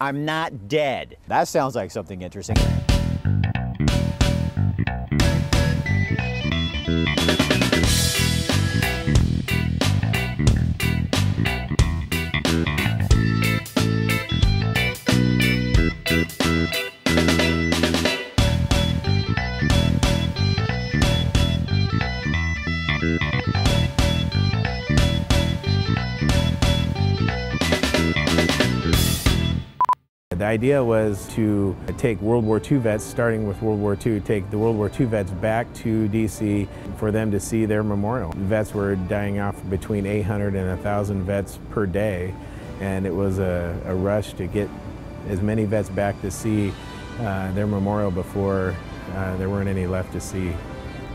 I'm not dead. That sounds like something interesting. The idea was to take World War II vets, starting with World War II, take the World War II vets back to DC for them to see their memorial. Vets were dying off between 800 and 1,000 vets per day, and it was a rush to get as many vets back to see their memorial before there weren't any left to see.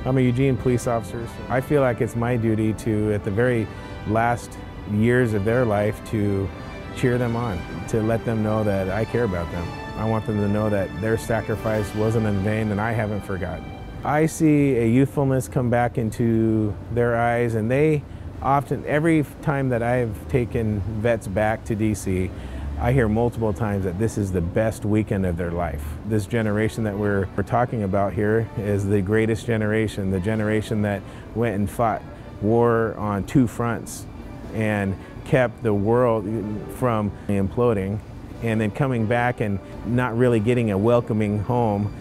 I'm a Eugene police officer. I feel like it's my duty to, at the very last years of their life, to cheer them on, to let them know that I care about them. I want them to know that their sacrifice wasn't in vain and I haven't forgotten. I see a youthfulness come back into their eyes, and they often, every time that I've taken vets back to DC, I hear multiple times that this is the best weekend of their life. This generation that we're talking about here is the greatest generation, the generation that went and fought war on two fronts and kept the world from imploding, and then coming back and not really getting a welcoming home.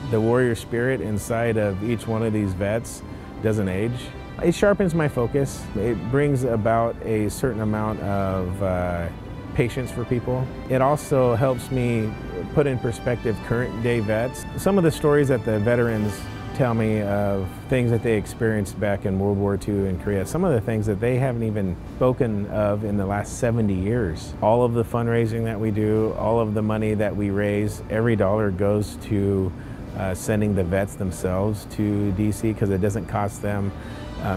The warrior spirit inside of each one of these vets doesn't age. It sharpens my focus. It brings about a certain amount of patience for people. It also helps me put in perspective current day vets. Some of the stories that the veterans tell me of things that they experienced back in World War II in Korea, some of the things that they haven't even spoken of in the last 70 years. All of the fundraising that we do, all of the money that we raise, every dollar goes to sending the vets themselves to DC because it doesn't cost them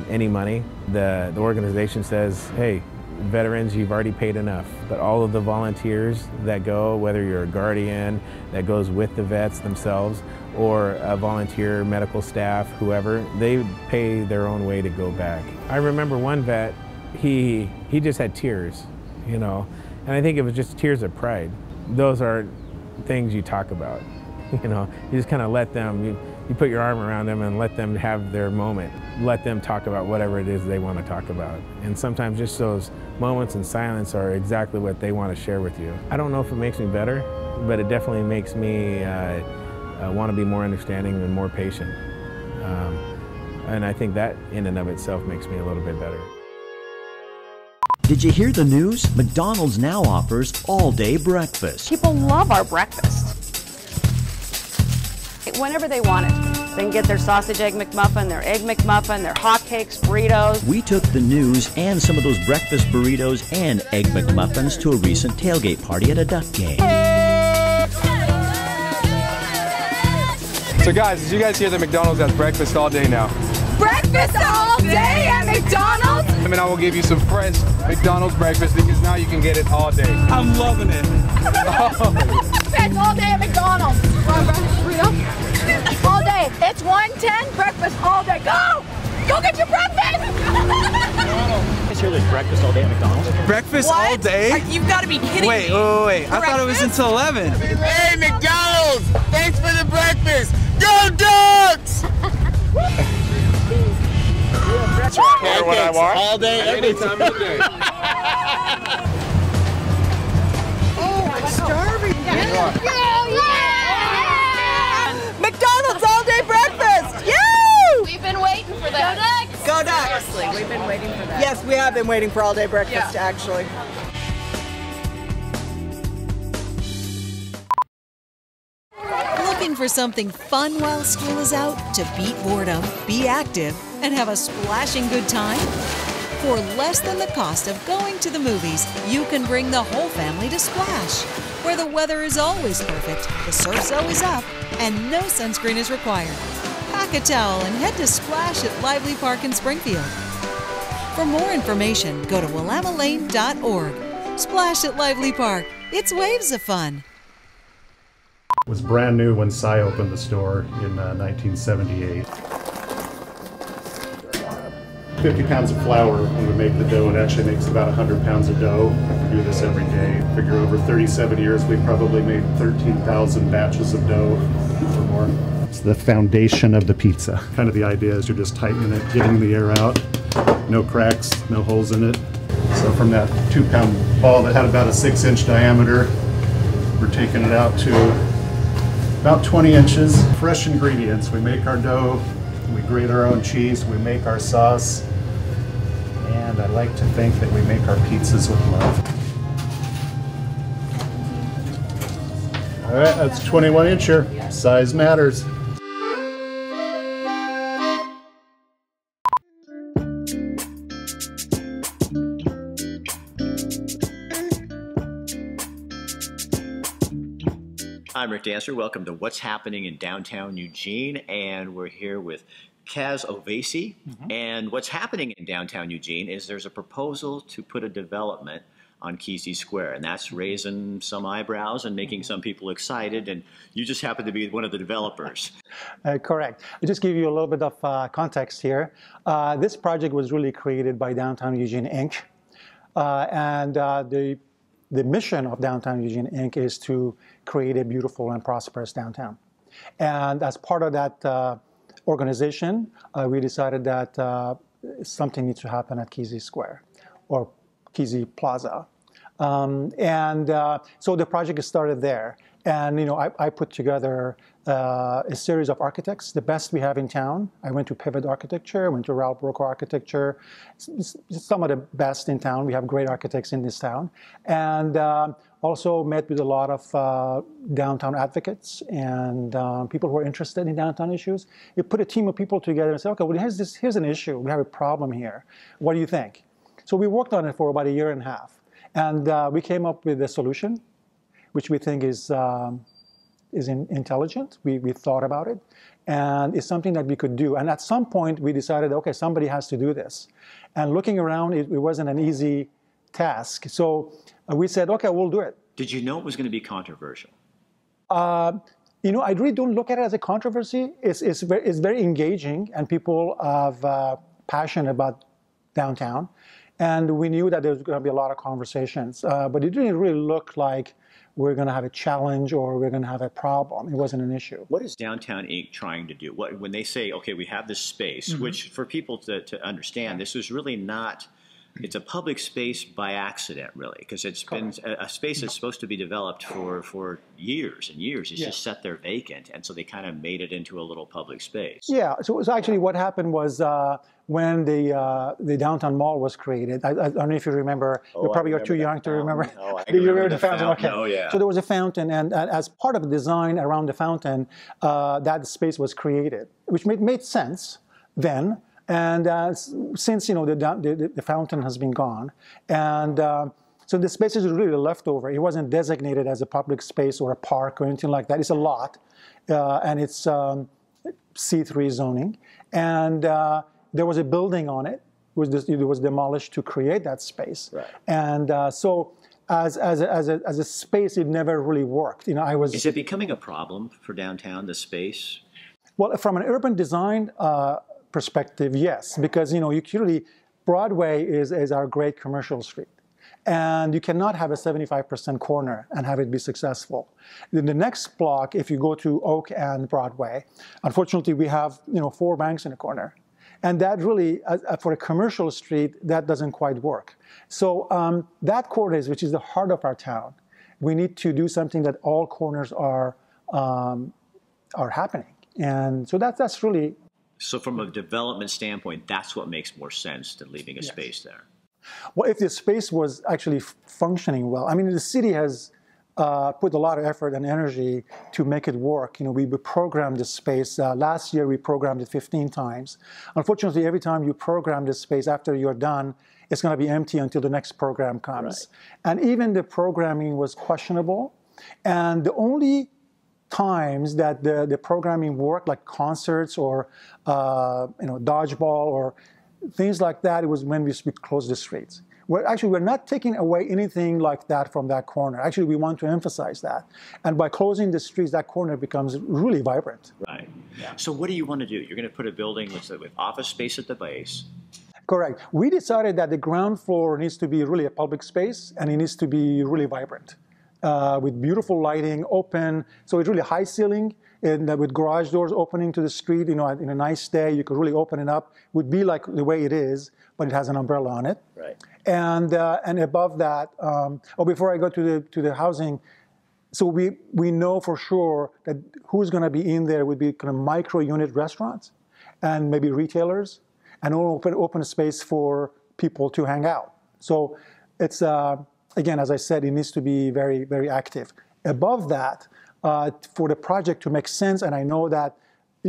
any money. The organization says, hey, veterans, you've already paid enough. But all of the volunteers that go, whether you're a guardian that goes with the vets themselves or a volunteer, medical staff, whoever, they pay their own way to go back. I remember one vet, he just had tears, you know, and I think it was just tears of pride. Those are things you talk about, you know, you just kind of let them, you put your arm around them and let them have their moment. Let them talk about whatever it is they want to talk about. And sometimes just those moments in silence are exactly what they want to share with you. I don't know if it makes me better, but it definitely makes me want to be more understanding and more patient. And I think that in and of itself makes me a little bit better. Did you hear the news? McDonald's now offers all-day breakfast. People love our breakfast. Whenever they want it. They can get their sausage egg McMuffin, their egg McMuffin, their hotcakes, burritos. We took the news and some of those breakfast burritos and egg McMuffins to a recent tailgate party at a Duck game. So guys, did you guys hear that McDonald's has breakfast all day now? Breakfast all day at McDonald's? I mean, I will give you some fresh McDonald's breakfast because now you can get it all day. I'm loving it. Breakfast all day at McDonald's. Burrito? All day. It's 1:10, breakfast all day. Go! Go get your breakfast! You guys hear there's breakfast all day at McDonald's? Breakfast all day? You've got to be kidding me. Wait. I thought it was until 11. Hey, McDonald's! Thanks for the breakfast! Go Ducks! Care what I want? All day, every time of the day. Oh, I'm starving. Yeah! McDonald's all day breakfast! Yay! We've been waiting for that. Go Ducks! Seriously, we've been waiting for that. Yes, we have been waiting for all day breakfast, actually. Looking for something fun while school is out to beat boredom, be active, and have a splashing good time? For less than the cost of going to the movies, you can bring the whole family to Splash, where the weather is always perfect, the surf's always up, and no sunscreen is required. Pack a towel and head to Splash at Lively Park in Springfield. For more information, go to willamalane.org. Splash at Lively Park. It's waves of fun. It was brand new when Cy opened the store in 1978. 50 pounds of flour when we make the dough. It actually makes about 100 pounds of dough. We do this every day. Figure over 37 years, we've probably made 13,000 batches of dough or more. It's the foundation of the pizza. Kind of the idea is you're just tightening it, getting the air out, no cracks, no holes in it. So from that 2-pound ball that had about a 6-inch diameter, we're taking it out to about 20 inches. Fresh ingredients. We make our dough, we grate our own cheese, we make our sauce, and I like to think that we make our pizzas with love. All right, that's 21 incher. Size matters. I'm Rick Dancer. Welcome to What's Happening in Downtown Eugene, and we're here with Kaz Ovesi. And what's happening in Downtown Eugene is there's a proposal to put a development on Kesey Square, and that's raising some eyebrows and making some people excited, and you just happen to be one of the developers. Correct. I'll just give you a little bit of context here. This project was really created by Downtown Eugene, Inc. The mission of Downtown Eugene, Inc. is to create a beautiful and prosperous downtown. And as part of that organization, we decided that something needs to happen at Kesey Square or Kesey Plaza. So the project started there. And I put together a series of architects, the best we have in town. I went to Pivot Architecture, went to Ralph Rocco Architecture, some of the best in town. We have great architects in this town. And also met with a lot of downtown advocates and people who are interested in downtown issues. We put a team of people together and said, okay, well, here's an issue. We have a problem here. What do you think? So we worked on it for about 1.5 years. And we came up with a solution, which we think is intelligent. We thought about it, and it's something that we could do. And at some point, we decided, okay, somebody has to do this. And looking around, it wasn't an easy task. So we said, okay, we'll do it. Did you know it was going to be controversial? I really don't look at it as a controversy. It's very engaging, and people have passion about downtown. And we knew that there was going to be a lot of conversations, but it didn't really look like we're going to have a challenge or we're going to have a problem. It wasn't an issue. What is Downtown Inc. trying to do? When they say, okay, we have this space, which for people to understand, this is really not, it's a public space by accident, really, because it's been a space that's supposed to be developed for years and years. It's just sat there vacant, and so they kind of made it into a little public space. Yeah, so it was actually what happened was when the downtown mall was created. I don't know if you remember. You probably are too young to remember. Oh, I remember the fountain. Okay. Oh, yeah. So there was a fountain, and as part of the design around the fountain, that space was created, which made sense then. And since the fountain has been gone, and so the space is really left over. It wasn't designated as a public space or a park or anything like that. It's a lot, and it's C3 zoning, and there was a building on it. It was demolished to create that space, right. And so as a space, it never really worked. Is it becoming a problem for downtown, the space? Well, from an urban design perspective, yes, because Broadway is our great commercial street, and you cannot have a 75% corner and have it be successful. In the next block, if you go to Oak and Broadway, unfortunately we have 4 banks in a corner, and that really, for a commercial street, that doesn't quite work. So that corner which is the heart of our town. We need to do something that all corners are happening, and so that's really. So from a development standpoint, that's what makes more sense than leaving a space there. Well, if the space was actually functioning well, I mean, the city has put a lot of effort and energy to make it work. We programmed the space. Last year, we programmed it 15 times. Unfortunately, every time you program this space, after you're done, it's going to be empty until the next program comes. Right. And even the programming was questionable. And the only times that the programming worked, like concerts or dodgeball or things like that, it was when we closed the streets. We're not taking away anything like that from that corner. Actually, we want to emphasize that. And by closing the streets, that corner becomes really vibrant. Right. Yeah. So what do you want to do? You're going to put a building with office space at the base. Correct. We decided that the ground floor needs to be really a public space, and it needs to be really vibrant, with beautiful lighting, open. So it's really high ceiling, and with garage doors opening to the street. You know, in a nice day, you could really open it up. It would be like the way it is, but it has an umbrella on it. Right. And above that, before I go to the housing, so we know for sure that who's going to be in there would be kind of micro unit restaurants, and maybe retailers, and open space for people to hang out. So it's, again, as I said, it needs to be very, very active. Above that, for the project to make sense, and I know that,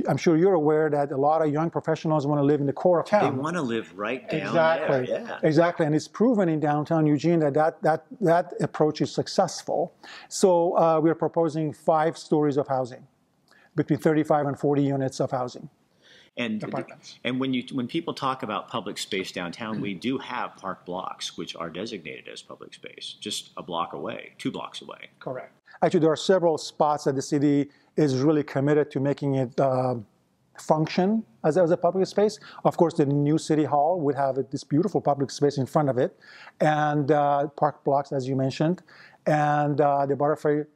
I'm sure you're aware that a lot of young professionals want to live in the core of town. They want to live right down exactly. there. Yeah. Exactly, and it's proven in downtown Eugene that approach is successful. So we're proposing 5 stories of housing, between 35 and 40 units of housing. And when people talk about public space downtown, we do have park blocks which are designated as public space, just a block away, 2 blocks away. Correct. Actually, there are several spots that the city is really committed to making it function as a public space. Of course, the new city hall would have this beautiful public space in front of it, and park blocks, as you mentioned, and the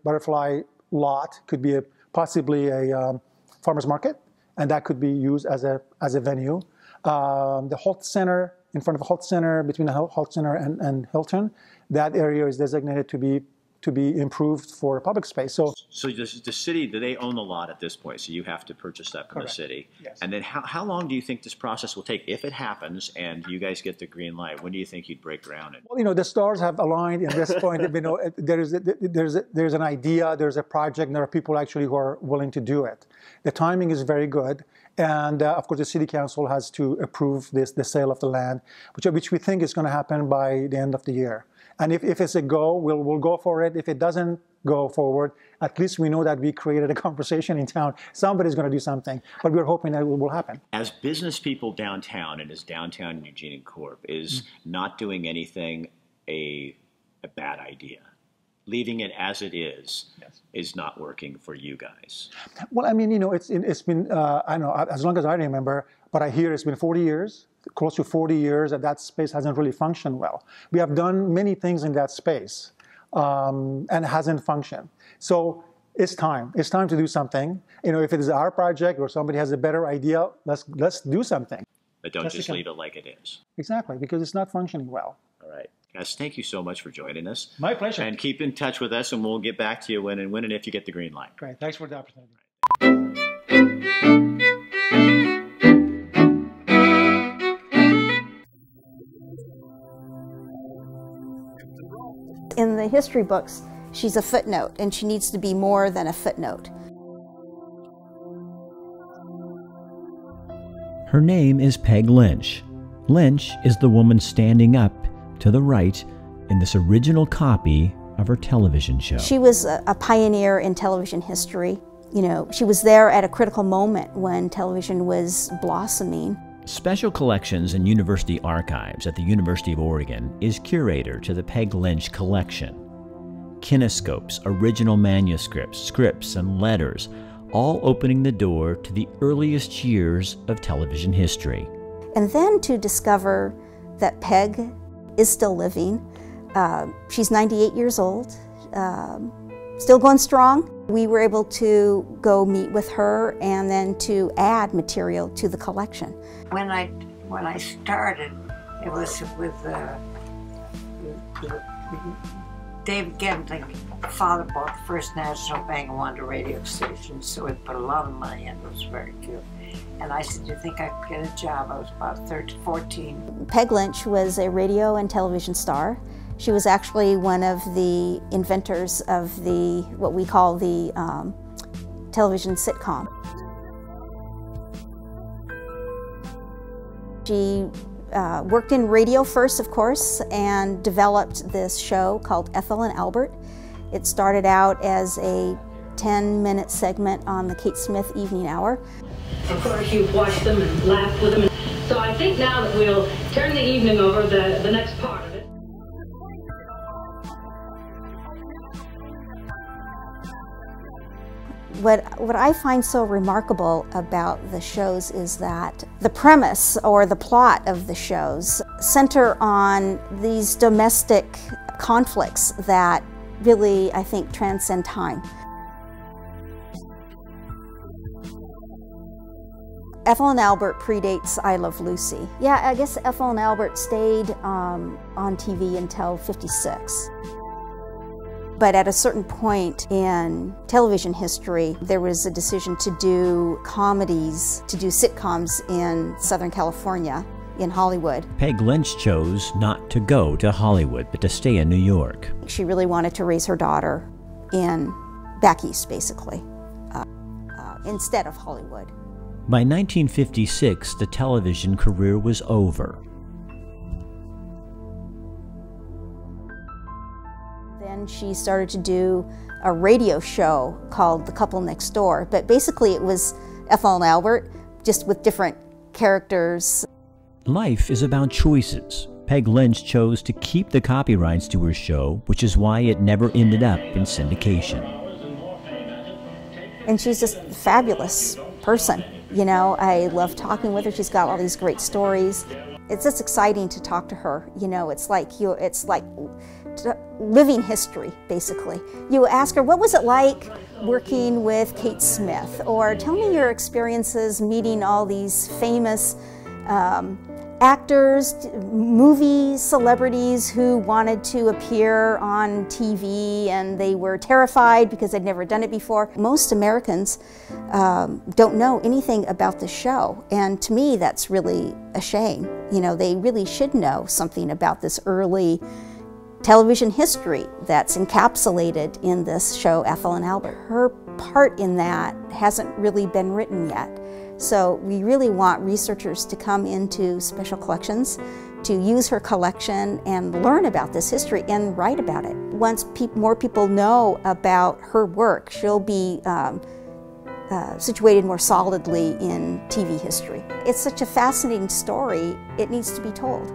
butterfly lot could be possibly a farmer's market, and that could be used as a venue. The Holt Center, in front of the Holt Center, between the Holt Center and Hilton, that area is designated to be improved for public space. So the city, do they own the lot at this point? So you have to purchase that from the city. Yes. And then how long do you think this process will take if it happens and you guys get the green light? When do you think you'd break ground? Well, you know, the stars have aligned at this point. You know, there's an idea, there's a project, and there are people actually who are willing to do it. The timing is very good. And of course, the city council has to approve the sale of the land, which we think is going to happen by the end of the year. And if it's a go, we'll go for it. If it doesn't go forward, at least we know that we created a conversation in town. Somebody's going to do something, but we're hoping that it will happen. As business people downtown, and as Downtown Eugene Corp. is not doing anything a bad idea. Leaving it as it is not working for you guys. Well, I mean, you know, it's been, I don't know, as long as I remember, but I hear it's been 40 years. Close to 40 years that space hasn't really functioned well. We have done many things in that space and it hasn't functioned. So it's time. It's time to do something. You know, if it is our project or somebody has a better idea, let's do something. But don't just leave it like it is. Exactly, because it's not functioning well. All right. Guys, thank you so much for joining us. My pleasure. And keep in touch with us, and we'll get back to you when and if you get the green light. Great. Thanks for the opportunity. In the history books, she's a footnote, and she needs to be more than a footnote. Her name is Peg Lynch. Lynch is the woman standing up to the right in this original copy of her television show. She was a pioneer in television history. You know, she was there at a critical moment when television was blossoming. Special Collections and University Archives at the University of Oregon is curator to the Peg Lynch collection. Kinescopes, original manuscripts, scripts, and letters, all opening the door to the earliest years of television history. And then to discover that Peg is still living. She's 98 years old, still going strong. We were able to go meet with her and then to add material to the collection. When I started, it was with David Gentling. Father bought the first National Bangawanda radio station, so it put a lot of money in. It was very good. And I said, do you think I could get a job? I was about 14. Peg Lynch was a radio and television star. She was actually one of the inventors of what we call the television sitcom. She worked in radio first, of course, and developed this show called Ethel and Albert. It started out as a 10-minute segment on the Kate Smith Evening Hour. Of course, you've watched them and laughed with them. So I think now that we'll turn the evening over the next part of it. What I find so remarkable about the shows is that the premise or the plot of the shows center on these domestic conflicts that really, I think, transcend time. Ethel and Albert predates I Love Lucy. Yeah, I guess Ethel and Albert stayed on TV until '56. But at a certain point in television history, there was a decision to do comedies, to do sitcoms in Southern California, in Hollywood. Peg Lynch chose not to go to Hollywood, but to stay in New York. She really wanted to raise her daughter back east, basically, instead of Hollywood. By 1956, the television career was over. Then she started to do a radio show called The Couple Next Door, but basically it was Ethel and Albert, just with different characters. Life is about choices. Peg Lynch chose to keep the copyrights to her show, which is why it never ended up in syndication. And she's just a fabulous person. You know, I love talking with her. She's got all these great stories. It's just exciting to talk to her. You know, it's like living history, basically. You ask her, what was it like working with Kate Smith? Or tell me your experiences meeting all these famous actors, movie celebrities who wanted to appear on TV and they were terrified because they'd never done it before. Most Americans don't know anything about the show, and to me that's really a shame. You know, they really should know something about this early television history that's encapsulated in this show, Ethel and Albert. Her part in that hasn't really been written yet. So we really want researchers to come into special collections to use her collection and learn about this history and write about it. Once more people know about her work, she'll be situated more solidly in TV history. It's such a fascinating story, it needs to be told.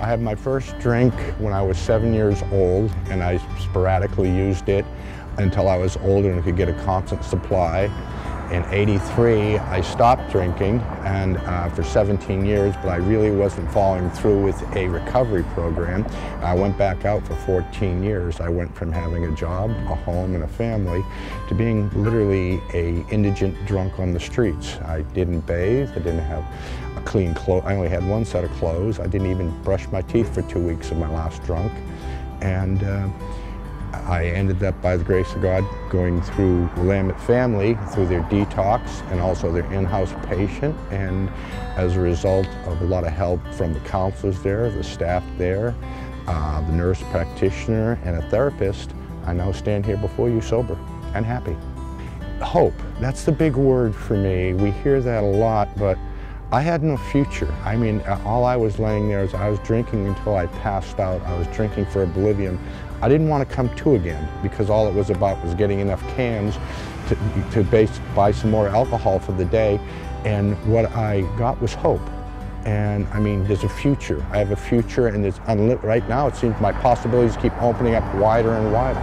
I had my first drink when I was 7 years old, and I sporadically used it until I was older and could get a constant supply. In '83, I stopped drinking and for 17 years, but I really wasn't following through with a recovery program. I went back out for 14 years. I went from having a job, a home, and a family to being literally an indigent drunk on the streets. I didn't bathe, I didn't have a clean clothes. I only had one set of clothes. I didn't even brush my teeth for 2 weeks of my last drunk. And I ended up, by the grace of God, going through Willamette Family, through their detox and also their in-house patient. And as a result of a lot of help from the counselors there, the staff there, the nurse practitioner, and a therapist, I now stand here before you sober and happy. Hope, that's the big word for me. We hear that a lot, but I had no future. I mean, all I was laying there is I was drinking until I passed out. I was drinking for oblivion. I didn't want to come to again because all it was about was getting enough cans to buy some more alcohol for the day. And what I got was hope. And I mean, there's a future. I have a future, and there's right now it seems my possibilities keep opening up wider and wider.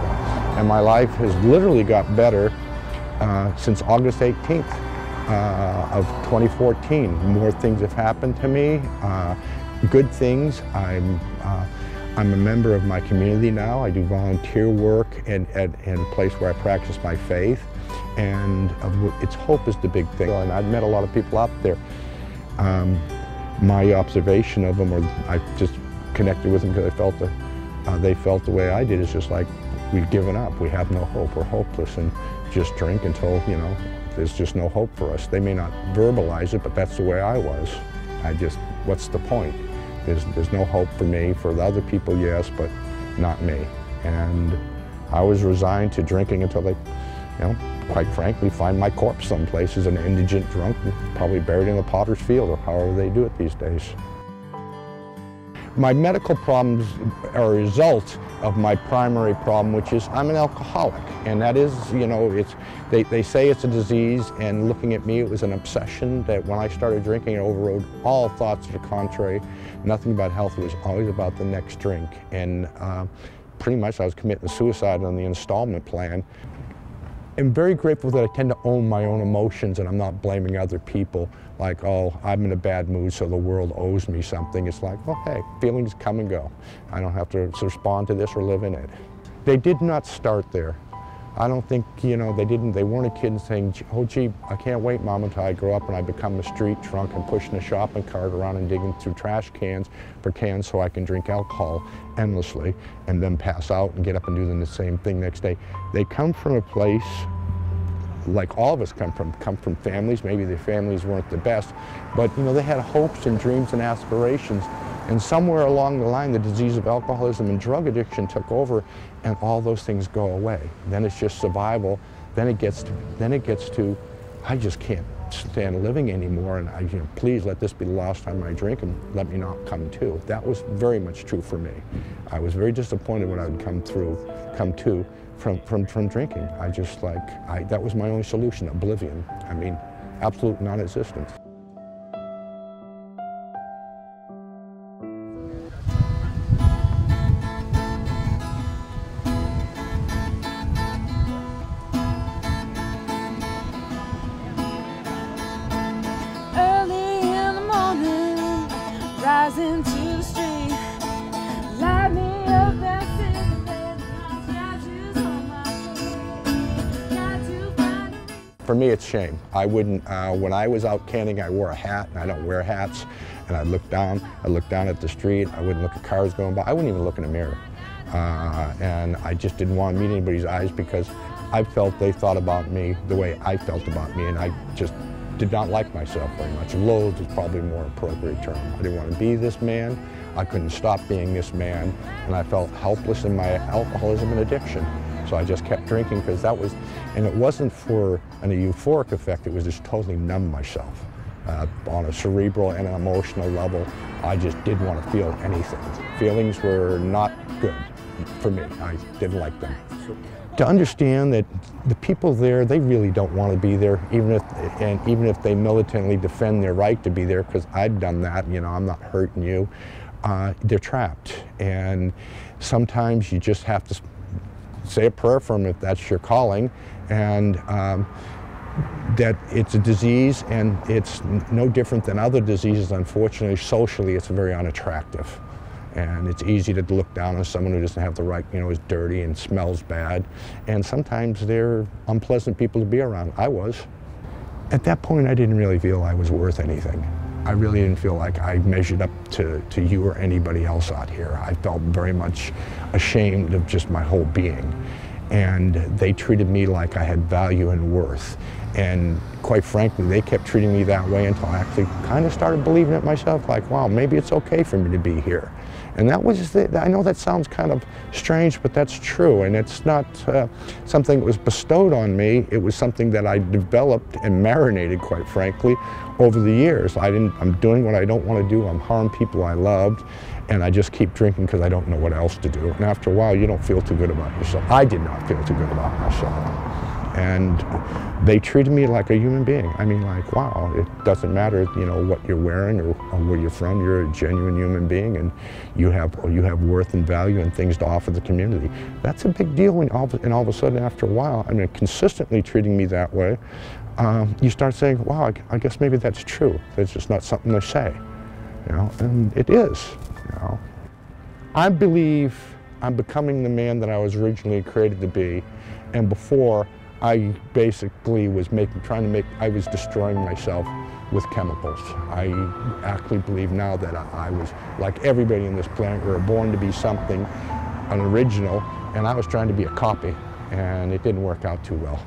And my life has literally got better since August 18th. Of 2014. More things have happened to me, good things. I'm a member of my community now. I do volunteer work at a place where I practice my faith, and it's hope is the big thing. And I've met a lot of people out there. My observation of them, or I just connected with them because they felt the way I did. It's just like we've given up. We have no hope. We're hopeless, and just drink until, you know, there's just no hope for us. They may not verbalize it, but that's the way I was. What's the point? There's no hope for me. For the other people, yes, but not me. And I was resigned to drinking until they, you know, quite frankly, find my corpse someplace as an indigent drunk, probably buried in the potter's field, or however they do it these days. My medical problems are a result of my primary problem, which is I'm an alcoholic. And that is, you know, they say it's a disease, and looking at me, it was an obsession that when I started drinking, it overrode all thoughts to the contrary. Nothing about health, it was always about the next drink. And pretty much I was committing suicide on the installment plan. I'm very grateful that I tend to own my own emotions and I'm not blaming other people like, oh, I'm in a bad mood so the world owes me something. It's like, well, hey, feelings come and go. I don't have to respond to this or live in it. They did not start there. I don't think, you know, they weren't a kid saying, oh gee, I can't wait, Mom, until I grow up and I become a street drunk and pushing a shopping cart around and digging through trash cans for cans so I can drink alcohol endlessly and then pass out and get up and do the same thing next day. They come from a place, like all of us come from families. Maybe their families weren't the best, but you know, they had hopes and dreams and aspirations. And somewhere along the line, the disease of alcoholism and drug addiction took over, and all those things go away. Then it's just survival. Then it gets to, I just can't stand living anymore, and you know, please let this be the last time I drink, and let me not come to. That was very much true for me. I was very disappointed when I would come to from drinking. I just that was my only solution, oblivion. I mean, absolute non-existence. For me, it's shame. I wouldn't, when I was out canning, I wore a hat, and I don't wear hats, and I'd look down at the street, I wouldn't look at cars going by, I wouldn't even look in a mirror. And I just didn't want to meet anybody's eyes because I felt they thought about me the way I felt about me, and I just did not like myself very much. Loathed is probably a more appropriate term. I didn't want to be this man, I couldn't stop being this man, and I felt helpless in my alcoholism and addiction. So I just kept drinking because that was, and it wasn't for a euphoric effect, it was just totally numb myself. On a cerebral and an emotional level, I just didn't want to feel anything. Feelings were not good for me. I didn't like them. To understand that the people there, they really don't want to be there, even if they militantly defend their right to be there, because I've done that, you know, I'm not hurting you. They're trapped, and sometimes you just have to say a prayer for them if that's your calling, and that it's a disease and it's no different than other diseases. Unfortunately, socially, it's very unattractive. And it's easy to look down on someone who doesn't have the right, you know, is dirty and smells bad. And sometimes they're unpleasant people to be around. I was. At that point, I didn't really feel I was worth anything. I really didn't feel like I measured up to you or anybody else out here. I felt very much ashamed of just my whole being. And they treated me like I had value and worth. And quite frankly, they kept treating me that way until I actually kind of started believing it myself, like, wow, maybe it's okay for me to be here. And that was, I know that sounds kind of strange, but that's true. And it's not something that was bestowed on me. It was something that I developed and marinated, quite frankly, over the years. I'm doing what I don't want to do. I'm harming people I loved. And I just keep drinking because I don't know what else to do. And after a while, you don't feel too good about yourself. I did not feel too good about myself. And they treated me like a human being. I mean, like, wow, it doesn't matter, you know, what you're wearing or where you're from. You're a genuine human being, and you have worth and value and things to offer the community. That's a big deal when all of a sudden, after a while, I mean, consistently treating me that way, you start saying, wow, I guess maybe that's true. It's just not something they say, you know, and it is, you know. I believe I'm becoming the man that I was originally created to be, and before, I basically was I was destroying myself with chemicals. I actually believe now that I was, like everybody on this planet, we were born to be something, an original, and I was trying to be a copy, and it didn't work out too well.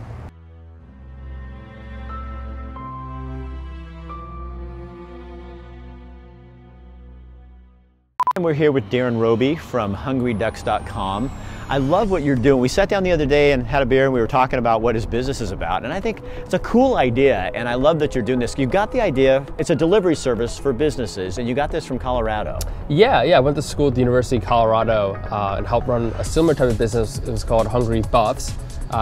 And we're here with Darren Roby from HungryDucks.com. I love what you're doing. We sat down the other day and had a beer and we were talking about what his business is about, and I think it's a cool idea, and I love that you're doing this. You got the idea, it's a delivery service for businesses, and you got this from Colorado. Yeah, I went to school at the University of Colorado and helped run a similar type of business. It was called Hungry Buffs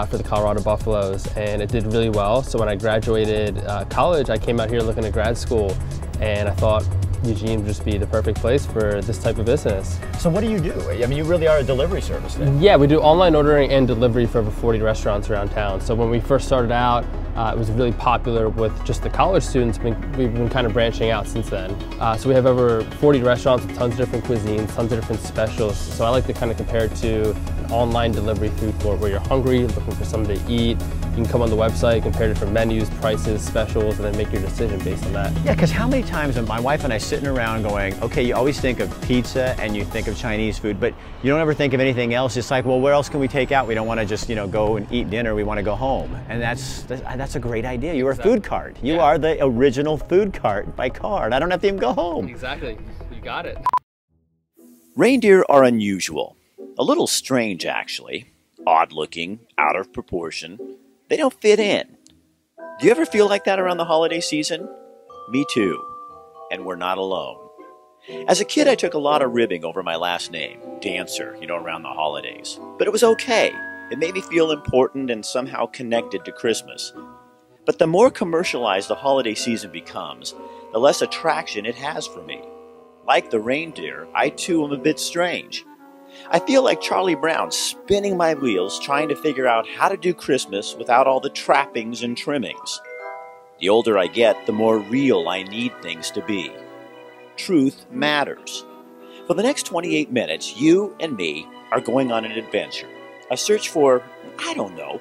for the Colorado Buffaloes, and it did really well. So when I graduated college, I came out here looking at grad school, and I thought Eugene would just be the perfect place for this type of business. So what do you do? I mean, you really are a delivery service then. Yeah, we do online ordering and delivery for over 40 restaurants around town. So when we first started out, it was really popular with just the college students. We've been kind of branching out since then. So we have over 40 restaurants with tons of different cuisines, tons of different specials. So I like to kind of compare it to an online delivery food court where you're hungry, looking for something to eat. You can come on the website, compare different menus, prices, specials, and then make your decision based on that. Yeah, because how many times are my wife and I sitting around going, okay, you always think of pizza and you think of Chinese food, but you don't ever think of anything else. It's like, well, where else can we take out? We don't want to just, go and eat dinner. We want to go home. And that's a great idea. You're a food cart. You are the original food cart by card. I don't have to even go home. Exactly. You got it. Reindeer are unusual. A little strange, actually. Odd-looking, out of proportion. They don't fit in. Do you ever feel like that around the holiday season? Me too. And we're not alone. As a kid, I took a lot of ribbing over my last name, Dancer, around the holidays. But it was okay. It made me feel important and somehow connected to Christmas. But the more commercialized the holiday season becomes, the less attraction it has for me. Like the reindeer, I too am a bit strange. I feel like Charlie Brown spinning my wheels trying to figure out how to do Christmas without all the trappings and trimmings. The older I get, the more real I need things to be. Truth matters. For the next 28 minutes, you and me are going on an adventure. A search for, I don't know,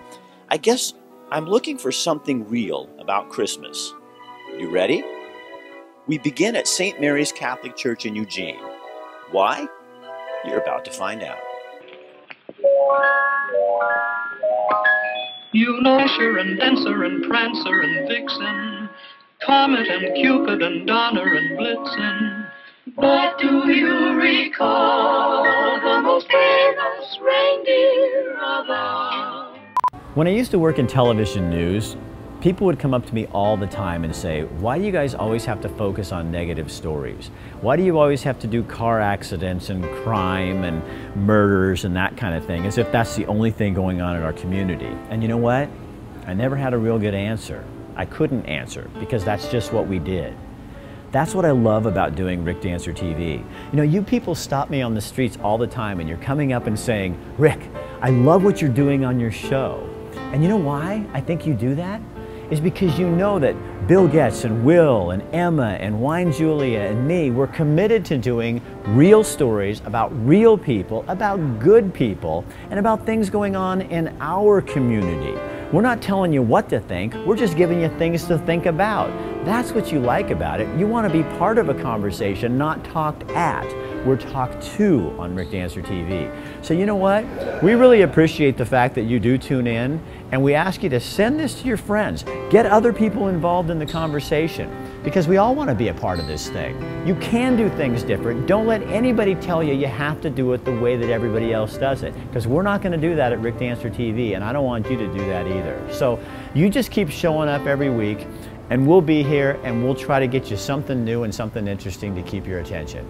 I guess I'm looking for something real about Christmas. You ready? We begin at St. Mary's Catholic Church in Eugene. Why? You're about to find out. You know Dasher and Dancer and Prancer and Vixen, Comet and Cupid and Donner and Blitzen. But do you recall the most famous reindeer of all? When I used to work in television news, people would come up to me all the time and say, why do you guys always have to focus on negative stories? Why do you always have to do car accidents and crime and murders and that kind of thing, as if that's the only thing going on in our community? And you know what? I never had a real good answer. I couldn't answer because that's just what we did. That's what I love about doing Rick Dancer TV. You people stop me on the streets all the time and you're coming up and saying, Rick, I love what you're doing on your show. And you know why I think you do that? Is because you know that Bill Getz and Will and Emma and Wine Julia and me, we're committed to doing real stories about real people, about good people, and about things going on in our community. We're not telling you what to think, we're just giving you things to think about. That's what you like about it. You want to be part of a conversation, not talked at. We're talked to on Rick Dancer TV. So you know what? We really appreciate the fact that you do tune in, and we ask you to send this to your friends. Get other people involved in the conversation, because we all want to be a part of this thing. You can do things different. Don't let anybody tell you you have to do it the way that everybody else does it, because we're not going to do that at Rick Dancer TV, and I don't want you to do that either. So you just keep showing up every week, and we'll be here, and we'll try to get you something new and something interesting to keep your attention.